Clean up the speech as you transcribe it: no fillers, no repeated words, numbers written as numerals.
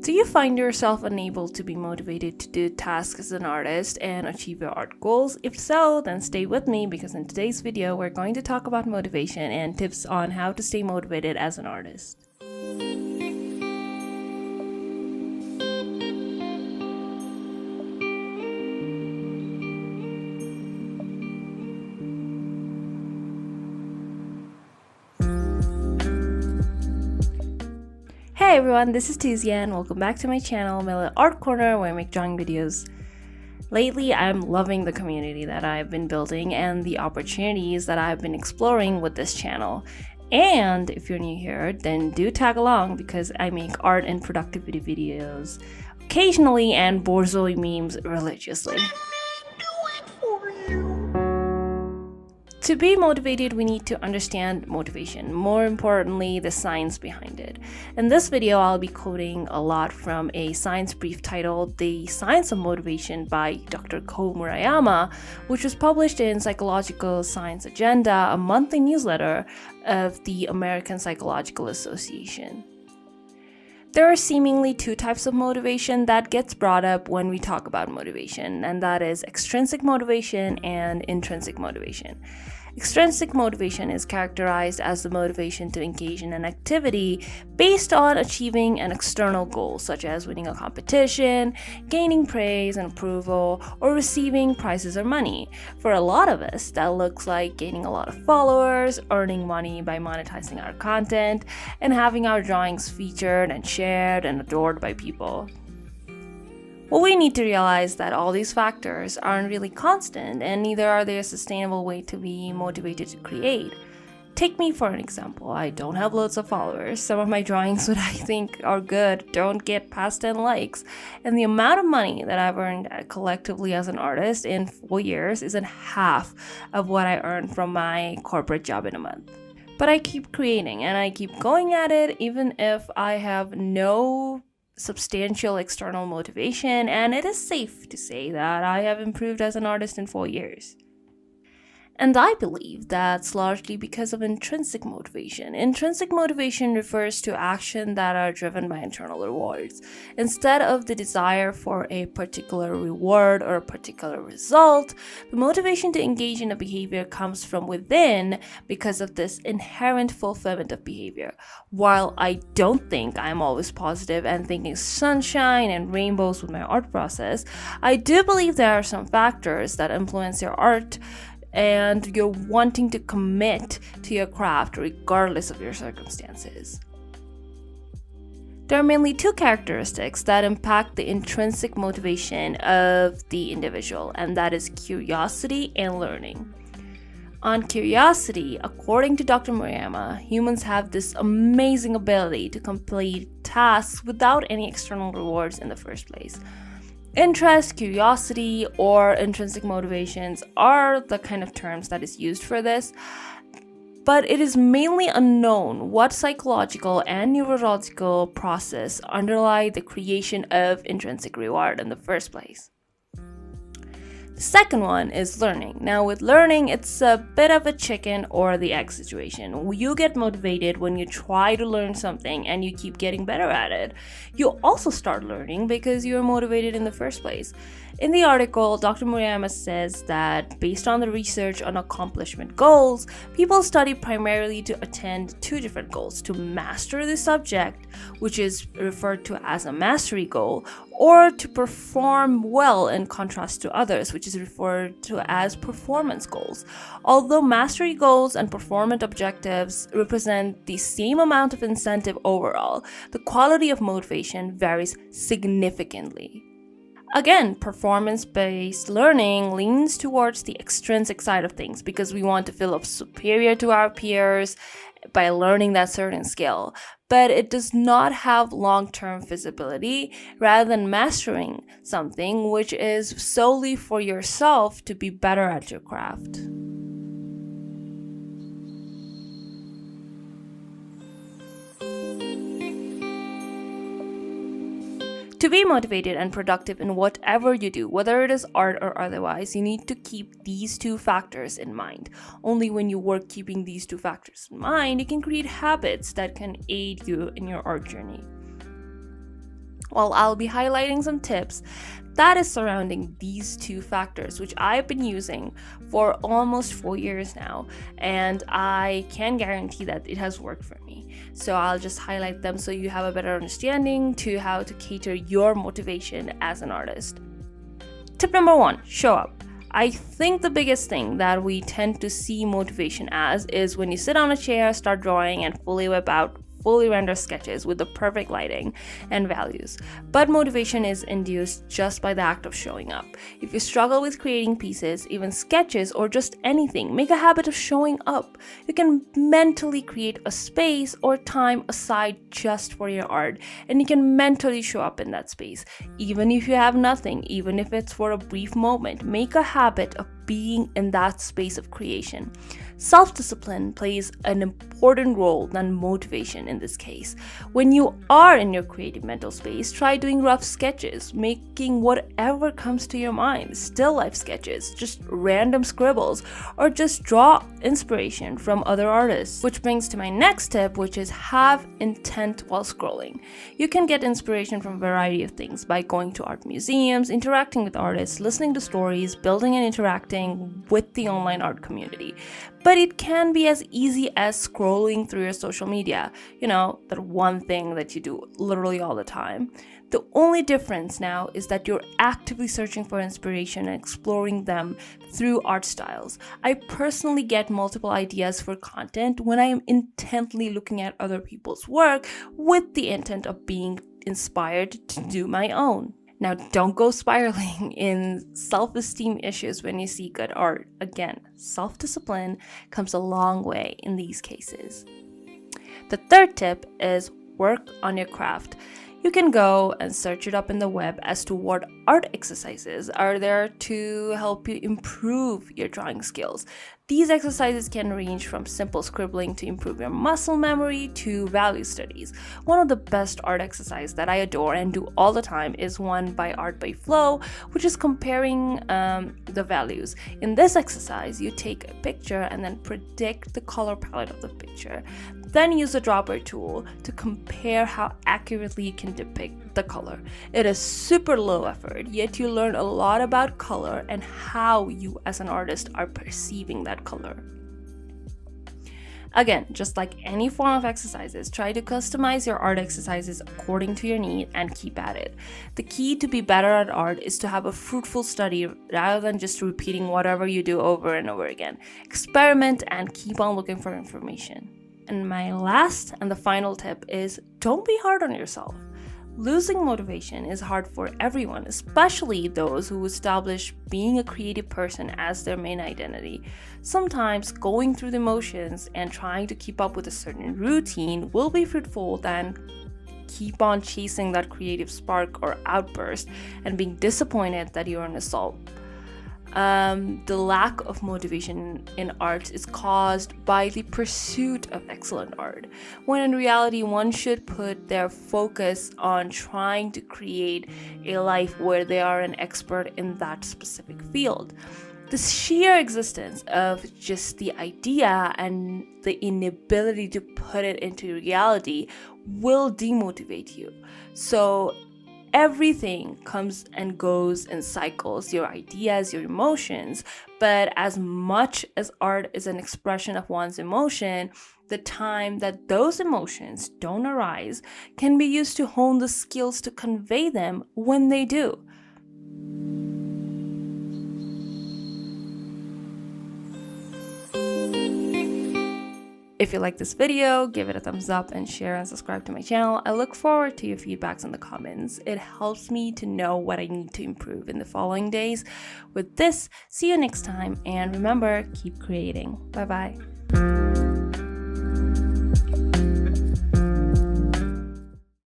Do you find yourself unable to be motivated to do tasks as an artist and achieve your art goals? If so, then stay with me because in today's video, we're going to talk about motivation and tips on how to stay motivated as an artist. Hey everyone, this is Tuzia and welcome back to my channel, my little art corner where I make drawing videos. Lately, I'm loving the community that I've been building and the opportunities that I've been exploring with this channel. And if you're new here, then do tag along because I make art and productivity videos occasionally and borzoi memes religiously. To be motivated, we need to understand motivation, more importantly, the science behind it. In this video, I'll be quoting a lot from a science brief titled The Science of Motivation by Dr. Ko Murayama, which was published in Psychological Science Agenda, a monthly newsletter of the American Psychological Association. There are seemingly two types of motivation that gets brought up when we talk about motivation, and that is extrinsic motivation and intrinsic motivation. Extrinsic motivation is characterized as the motivation to engage in an activity based on achieving an external goal, such as winning a competition, gaining praise and approval, or receiving prizes or money. For a lot of us, that looks like gaining a lot of followers, earning money by monetizing our content, and having our drawings featured and shared and adored by people. Well, we need to realize that all these factors aren't really constant, and neither are they a sustainable way to be motivated to create. Take me for an example. I don't have loads of followers. Some of my drawings that I think are good don't get past 10 likes. And the amount of money that I've earned collectively as an artist in 4 years isn't half of what I earned from my corporate job in a month. But I keep creating and I keep going at it even if I have no substantial external motivation, and it is safe to say that I have improved as an artist in 4 years. And I believe that's largely because of intrinsic motivation. Intrinsic motivation refers to actions that are driven by internal rewards. Instead of the desire for a particular reward or a particular result, the motivation to engage in a behavior comes from within because of this inherent fulfillment of behavior. While I don't think I'm always positive and thinking sunshine and rainbows with my art process, I do believe there are some factors that influence your art and you're wanting to commit to your craft regardless of your circumstances. There are mainly two characteristics that impact the intrinsic motivation of the individual, and that is curiosity and learning. On curiosity, according to Dr. Murayama, humans have this amazing ability to complete tasks without any external rewards in the first place. Interest, curiosity, or intrinsic motivations are the kind of terms that is used for this, but it is mainly unknown what psychological and neurological process underlie the creation of intrinsic reward in the first place. The second one is learning. Now with learning, it's a bit of a chicken or the egg situation. You get motivated when you try to learn something and you keep getting better at it. You also start learning because you're motivated in the first place. In the article, Dr. Murayama says that based on the research on accomplishment goals, people study primarily to attend two different goals: to master the subject, which is referred to as a mastery goal, or to perform well in contrast to others, which is referred to as performance goals. Although mastery goals and performance objectives represent the same amount of incentive overall, the quality of motivation varies significantly. Again, performance-based learning leans towards the extrinsic side of things because we want to feel up superior to our peers by learning that certain skill, but it does not have long-term feasibility rather than mastering something which is solely for yourself to be better at your craft. To be motivated and productive in whatever you do, whether it is art or otherwise, you need to keep these two factors in mind. Only when you work keeping these two factors in mind, you can create habits that can aid you in your art journey. Well, I'll be highlighting some tips that is surrounding these two factors, which I've been using for almost 4 years now, and I can guarantee that it has worked for me. So I'll just highlight them so you have a better understanding to how to cater your motivation as an artist. Tip number 1, show up. I think the biggest thing that we tend to see motivation as is when you sit on a chair, start drawing, and fully whip out fully render sketches with the perfect lighting and values. But motivation is induced just by the act of showing up. If you struggle with creating pieces, even sketches, or just anything, make a habit of showing up. You can mentally create a space or time aside just for your art, and you can mentally show up in that space. Even if you have nothing, even if it's for a brief moment, make a habit of being in that space of creation. Self-discipline plays an important role than motivation in this case. When you are in your creative mental space, try doing rough sketches, making whatever comes to your mind, still life sketches, just random scribbles, or just draw inspiration from other artists. Which brings to my next tip, which is have intent while scrolling. You can get inspiration from a variety of things by going to art museums, interacting with artists, listening to stories, building and interacting with the online art community. But it can be as easy as scrolling through your social media, that one thing that you do literally all the time. The only difference now is that you're actively searching for inspiration and exploring them through art styles. I personally get multiple ideas for content when I am intently looking at other people's work with the intent of being inspired to do my own. Now, don't go spiraling in self-esteem issues when you see good art. Again, self-discipline comes a long way in these cases. The third tip is work on your craft. You can go and search it up in the web as to what art exercises are there to help you improve your drawing skills. These exercises can range from simple scribbling to improve your muscle memory to value studies. One of the best art exercises that I adore and do all the time is one by Art by Flow, which is comparing the values. In this exercise, you take a picture and then predict the color palette of the picture. Then use the dropper tool to compare how accurately you can depict the color. It is super low effort, yet you learn a lot about color and how you as an artist are perceiving that color. Again, just like any form of exercises, try to customize your art exercises according to your need and keep at it. The key to be better at art is to have a fruitful study rather than just repeating whatever you do over and over again. Experiment and keep on looking for information. And my last and the final tip is don't be hard on yourself. Losing motivation is hard for everyone, especially those who establish being a creative person as their main identity. Sometimes going through the motions and trying to keep up with a certain routine will be fruitful than keep on chasing that creative spark or outburst and being disappointed that you're in a stall. The lack of motivation in art is caused by the pursuit of excellent art, when in reality one should put their focus on trying to create a life where they are an expert in that specific field. The sheer existence of just the idea and the inability to put it into reality will demotivate you. So everything comes and goes in cycles, your ideas, your emotions, but as much as art is an expression of one's emotion, the time that those emotions don't arise can be used to hone the skills to convey them when they do. If you like this video, give it a thumbs up and share and subscribe to my channel. I look forward to your feedbacks in the comments. It helps me to know what I need to improve in the following days. With this, see you next time, and remember, keep creating. Bye-bye.